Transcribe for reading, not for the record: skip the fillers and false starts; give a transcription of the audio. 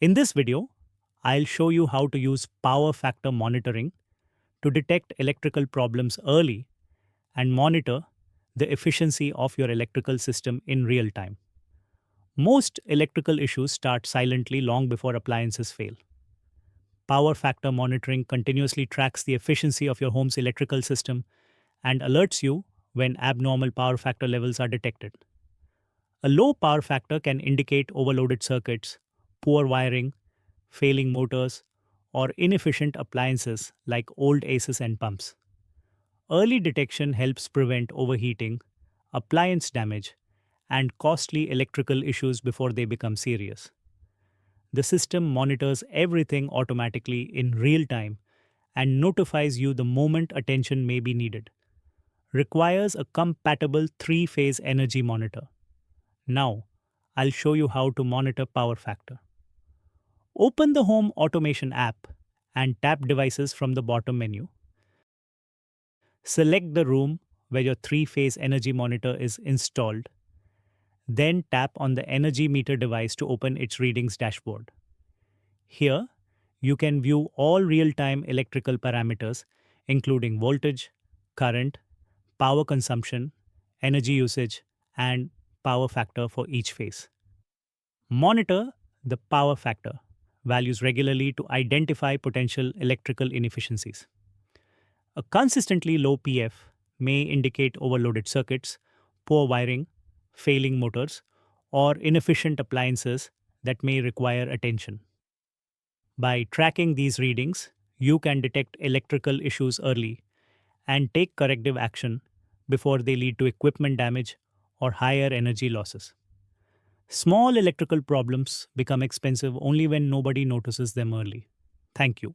In this video, I'll show you how to use power factor monitoring to detect electrical problems early and monitor the efficiency of your electrical system in real time. Most electrical issues start silently long before appliances fail. Power factor monitoring continuously tracks the efficiency of your home's electrical system and alerts you when abnormal power factor levels are detected. A low power factor can indicate overloaded circuits, poor wiring, failing motors, or inefficient appliances like old ACEs and pumps. Early detection helps prevent overheating, appliance damage, and costly electrical issues before they become serious. The system monitors everything automatically in real time and notifies you the moment attention may be needed. Requires a compatible three-phase energy monitor. Now, I'll show you how to monitor power factor. Open the Home Automation app and tap Devices from the bottom menu. Select the room where your three-phase energy monitor is installed. Then tap on the energy meter device to open its readings dashboard. Here, you can view all real-time electrical parameters including voltage, current, power consumption, energy usage, and power factor for each phase. Monitor the power factor values regularly to identify potential electrical inefficiencies. A consistently low PF may indicate overloaded circuits, poor wiring, failing motors, or inefficient appliances that may require attention. By tracking these readings, you can detect electrical issues early and take corrective action before they lead to equipment damage or higher energy losses. Small electrical problems become expensive only when nobody notices them early. Thank you.